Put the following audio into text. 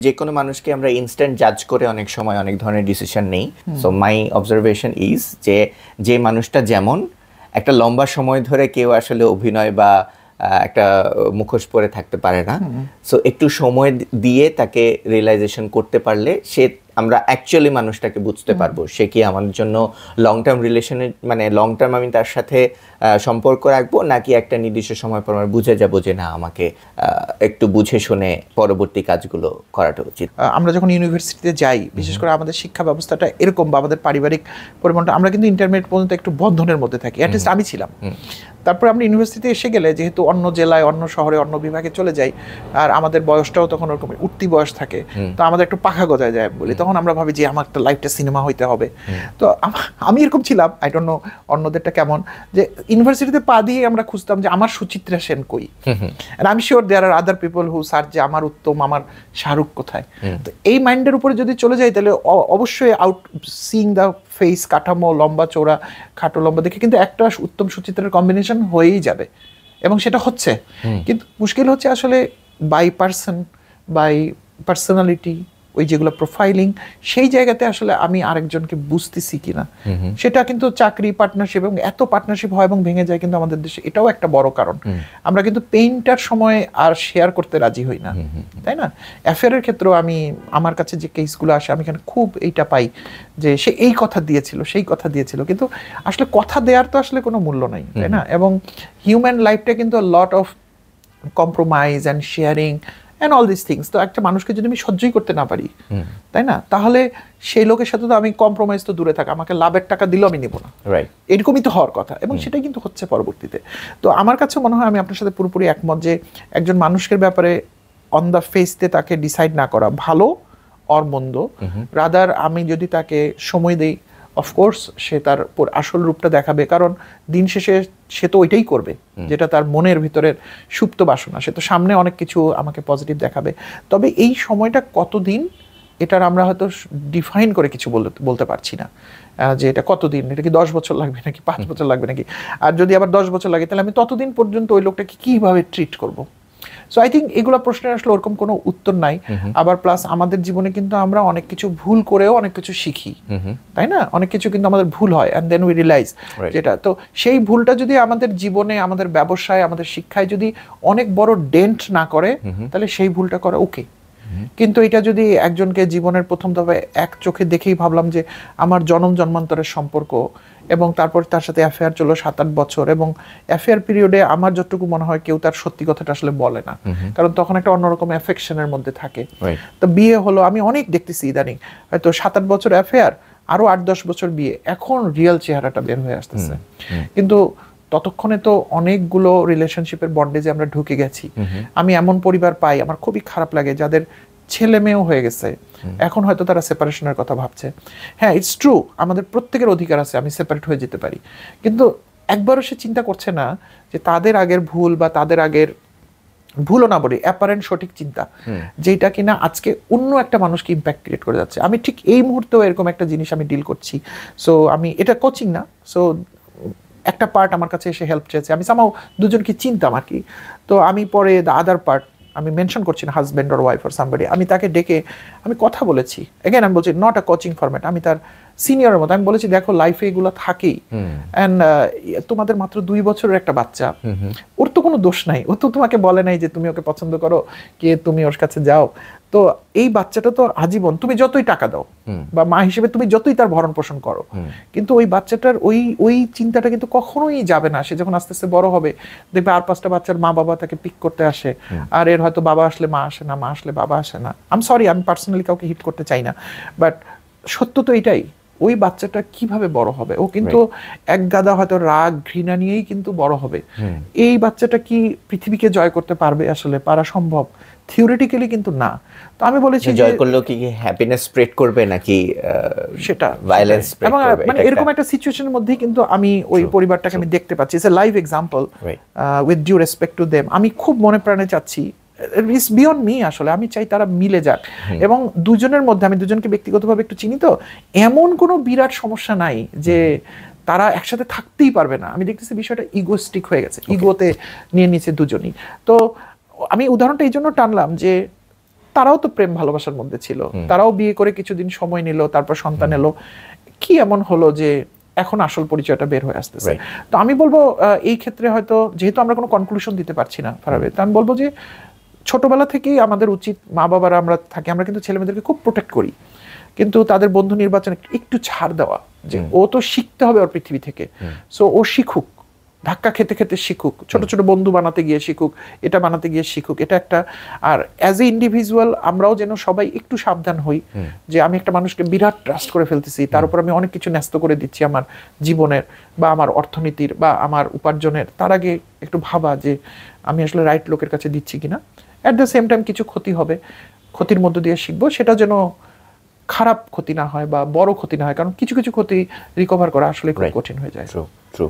যে কোনো মানুষকে আমরা ইনস্ট্যান্ট জাজ করে অনেক সময় অনেক ধরনের ডিসিশন নেই। সো মাই অবজারভেশন ইজ যে মানুষটা যেমন একটা লম্বা সময় ধরে কেউ আসলে অভিনয় বা একটা মুখোশ পরে থাকতে পারে না। সো একটু সময় দিয়ে তাকে রিয়েলাইজেশন করতে পারলে আমরা অ্যাকচুয়ালি মানুষটাকে বুঝতে পারবো সে কি আমাদের জন্য লং টার্ম রিলেশনের মানে লং টার্ম আমি তার সাথে সম্পর্ক রাখবো নাকি একটা নির্দিষ্ট সময় পর আমরা বুঝে যাবো যে না আমাকে একটু বুঝে শুনে পরবর্তী কাজগুলো করাটা উচিত। আমরা যখন ইউনিভার্সিটিতে যাই, বিশেষ করে আমাদের শিক্ষা ব্যবস্থাটা এরকম বা আমাদের পারিবারিক পরিমাণটা, আমরা কিন্তু ইন্টারমিডিয়েট পর্যন্ত একটু বন্ধনের মধ্যে থাকি, অ্যাটলিস্ট আমি ছিলাম। তারপর আমরা ইউনিভার্সিটিতে এসে গেলে যেহেতু অন্য জেলায় অন্য শহরে অন্য বিভাগে চলে যাই, আর আমাদের বয়সটাও তখন ওরকম উঠতি বয়স থাকে, তো আমাদের একটু পাখা গজায় যায় বলি, তখন আমরা ভাবি যে আমার একটা লাইফটা সিনেমা হইতে হবে। তো আমি এরকম ছিলাম, আই ডোন্ট নো অন্যদেরটা কেমন, যে ইউনিভার্সিটিতে পা দিয়ে আমরা খুঁজতাম যে আমার সুচিত্রা সেন কই, and I am sure there are other people who search যে আমার উত্তম, আমার শাহরুখ কোথায়। তো এই মাইন্ডের উপরে যদি চলে যাই তাহলে অবশ্যই আউট সিইং দ্য ফেস, কাঠামো, লম্বা চওড়া, খাটো লম্বা দেখে কিন্তু একটা উত্তম সুচিত্রার কম্বিনেশন হয়েই যাবে, এবং সেটা হচ্ছে। কিন্তু মুশকিল হচ্ছে আসলে বাই পার্সন, বাই পার্সোনালিটি, ওই যেগুলো প্রোফাইলিং, সেই জায়গাতে আসলে আমি আরেকজনকে বুঝতেছি কিনা, সেটা কিন্তু চাকরি, পার্টনারশিপ, এবং এত পার্টনারশিপ হয় এবং ভেঙে যায় কিন্তু আমাদের দেশে, এটাও একটা বড় কারণ। আমরা কিন্তু পেইন্টার সময় আর শেয়ার করতে রাজি হই না, তাই না? অ্যাফেয়ারের ক্ষেত্রেও আমার কাছে যে কেসগুলো আসে, আমি এখানে খুব এইটা পাই যে সে এই কথা দিয়েছিল, সেই কথা দিয়েছিল, কিন্তু আসলে কথা দেওয়ার তো আসলে কোনো মূল্য নাই, তাই না? এবং হিউম্যান লাইফটা কিন্তু lot of compromise and sharing and all this things. তো একটা মানুষকে যদি আমি সহ্যই করতে না পারি, তাই না, তাহলে সেই লোকের সাথে তো আমি কম্প্রোমাইজ তো দূরে থাকা, আমাকে লাভের টাকা দিলেও আমি নিব না, রাইট? এরকমই তো হওয়ার কথা, এবং সেটাই কিন্তু হচ্ছে পরবর্তীতে। তো আমার কাছে মনে হয় আমি আপনার সাথে পুরোপুরি একমত যে একজন মানুষের ব্যাপারে অন দ্য ফেসতে তাকে ডিসাইড না করা ভালো অর মন্দ, রাদার আমি যদি তাকে সময় দেই, অফকোর্স সে তার আসল রূপটা দেখাবে, কারণ দিন শেষে সে তো ওইটাই করবে যেটা তার মনের ভিতরের সুপ্ত বাসনা। সে তো সামনে অনেক কিছু আমাকে পজিটিভ দেখাবে, তবে এই সময়টা কতদিন এটার আমরা হয়তো ডিফাইন করে কিছু বলতে পারছি না, যে এটা কতদিন, এটা কি 10 বছর লাগবে নাকি 5 বছর লাগবে নাকি, আর যদি আবার 10 বছর লাগে তাহলে আমি ততদিন পর্যন্ত ওই লোকটাকে কিভাবে ট্রিট করব। সো আই থিঙ্ক এগুলো প্রশ্নের আসলে ওরকম কোনো উত্তর নাই। আবার প্লাস আমাদের জীবনে কিন্তু আমরা অনেক কিছু ভুল করেও অনেক কিছু শিখি, তাই না? অনেক কিছু কিন্তু আমাদের ভুল হয়, অ্যান্ড দেন উই রিয়েলাইজ যেটা, তো সেই ভুলটা যদি আমাদের জীবনে, আমাদের ব্যবসায়, আমাদের শিক্ষায় যদি অনেক বড় ডেন্ট না করে, তাহলে সেই ভুলটা করা ওকে। কিন্তু এটা যদি একজনকে জীবনের প্রথম দফায় এক চোখে দেখেই ভাবলাম যে আমার জন্মান্তরের সম্পর্ক, এবং তারপর তার সাথে অ্যাফেয়ার চললো 7-8 বছর, এবং অ্যাফেয়ার পিরিয়ডে আমার যতটুকু মনে হয় কেউ তার সত্যি কথাটা আসলে বলে না, কারণ তখন একটা অন্যরকম অ্যাফেকশনের মধ্যে থাকে। তো বিয়ে হলো, আমি অনেক দেখতেছি ইদানিং, হয়তো 7-8 বছর অ্যাফেয়ার, আরো 8-10 বছর বিয়ে, এখন রিয়েল চেহারাটা বের হয়ে আসতেছে। কিন্তু ততক্ষণে তো অনেকগুলো রিলেশনশিপের বন্ডেজে আমরা ঢুকে গেছি। আমি এমন পরিবার পাই, আমার খুবই খারাপ লাগে, যাদের ছেলে মেয়েও হয়ে গেছে, এখন হয়তো তারা সেপারেশনের কথা ভাবছে। হ্যাঁ, ইটস ট্রু, আমাদের প্রত্যেকের অধিকার আছে আমি সেপারেট হয়ে যেতে পারি, কিন্তু একবারও সে চিন্তা করছে না যে তাদের আগের ভুল, বা তাদের আগের ভুলও না বলি, অ্যাপারেন্ট সঠিক চিন্তা, যেটা কিনা আজকে অন্য একটা মানুষকে ইম্প্যাক্ট ক্রিয়েট করে যাচ্ছে। আমি ঠিক এই মুহূর্তেও এরকম একটা জিনিস আমি ডিল করছি। সো আমি এটা কোচিং না, সো একটা পার্ট আমার কাছে এসে হেল্প চেয়েছে, আমি সামাও দুজনকে চিনতাম আর কি। তো আমি পরে দ্য আদার পার্ট, আমি মেনশন করছি না husband or wife or somebody, আমি তাকে ডেকে আমি কথা বলেছি। এগেন আমি বলছি নট আ কোচিং ফরম্যাট, আমি তার সিনিয়রের মতো আমি বলেছি দেখো লাইফে এগুলো থাকেই, অ্যান্ড তোমাদের মাত্র 2 বছরের একটা বাচ্চা, ওর তো কোনো দোষ নাই, ও তো তোমাকে বলে নাই যে তুমি ওকে পছন্দ করো, কে তুমি ওর কাছে যাও। তো এই বাচ্চাটা তো আজীবন তুমি যতই টাকা দাও বা মা হিসেবে তুমি যতই তার ভরণ পোষণ করো, কিন্তু ওই বাচ্চাটার ওই চিন্তাটা কিন্তু কখনোই যাবে না। সে যখন আস্তে আস্তে বড় হবে দেখবে আর 5টা বাচ্চার মা বাবা তাকে পিক করতে আসে, আর এর হয়তো বাবা আসলে মা আসে না, মা আসলে বাবা আসে না। আই এম সরি, আমি পার্সোনালি কাউকে হিট করতে চাই না, বাট সত্য তো এটাই। ওই বাচ্চাটা কিভাবে বড় হবে, ও কিন্তু এক গাদা হয়তো রাগ ঘৃণা নিয়েই কিন্তু বড় হবে। এই বাচ্চাটা কি পৃথিবীকে জয় করতে পারবে? আসলে পারা সম্ভব, থিওরিটিক্যালি কিন্তু না। তো আমি বলেছি জয় করলেও কি হ্যাপিনেস স্প্রেড করবে নাকি সেটা ভায়োলেন্স স্প্রেড করবে, মানে এরকম একটা সিচুয়েশনের মধ্যেই কিন্তু আমি ওই পরিবারটাকে আমি দেখতে পাচ্ছি। It's a live example, with due respect to them. আমি খুব মনে প্রাণে চাচ্ছি, ইটস বিয়ন্ড মি, আসলে আমি চাই তারা মিলে যাক, এবং দুজনের মধ্যে, আমি দুজনকে ব্যক্তিগতভাবে একটু চিনি, তো এমন কোনো বিরাট সমস্যা নাই যে তারা একসাথে থাকতেই পারবে না। আমি দেখতেছি বিষয়টা ইগোস্টিক হয়ে গেছে, ইগোতে নিয়ে নিয়েছে দুজনই। তো আমি উদাহরণটা এই জন্য টানলাম যে তারাও তো প্রেম ভালোবাসার মধ্যে ছিল, তারাও বিয়ে করে কিছুদিন সময় নিল, তারপর সন্তান এলো। কি এমন হলো যে এখন আসল পরিচয়টা বের হয়ে আসতেছে? তো আমি বলবো এই ক্ষেত্রে হয়তো যেহেতু আমরা কোনো কনক্লুশন দিতে পারছি না ফারাবে, তো আমি বলবো যে ছোটবেলা থেকেই আমাদের উচিত, মা বাবারা আমরা থাকি, আমরা কিন্তু ছেলেমেয়েদেরকে খুব প্রোটেক্ট করি, কিন্তু তাদের বন্ধু নির্বাচনে একটু ছাড় দেওয়া, যে ও তো শিখতে হবে ওর পৃথিবী থেকে, সো ও শিখুক, ধাক্কা খেতে খেতে শিখুক, ছোট ছোট বন্ধু বানাতে গিয়ে শিখুক, এটা বানাতে গিয়ে শিখুক, এটা একটা। আর অ্যাজ এ ইন্ডিভিজুয়াল আমরাও যেন সবাই একটু সাবধান হই, যে আমি একটা মানুষকে বিরাট ট্রাস্ট করে ফেলতেছি, তার উপর আমি অনেক কিছু ন্যস্ত করে দিচ্ছি আমার জীবনের বা আমার অর্থনীতির বা আমার উপার্জনের, তার আগে একটু ভাবা যে আমি আসলে রাইট লোকের কাছে দিচ্ছি কিনা। অ্যাট দ্য সেম টাইম কিছু ক্ষতি হবে, ক্ষতির মধ্য দিয়ে শিখবো, সেটা যেন খারাপ ক্ষতি না হয় বা বড় ক্ষতি না হয়, কারণ কিছু কিছু ক্ষতি রিকভার করা আসলে খুব কঠিন হয়ে যায়। True true.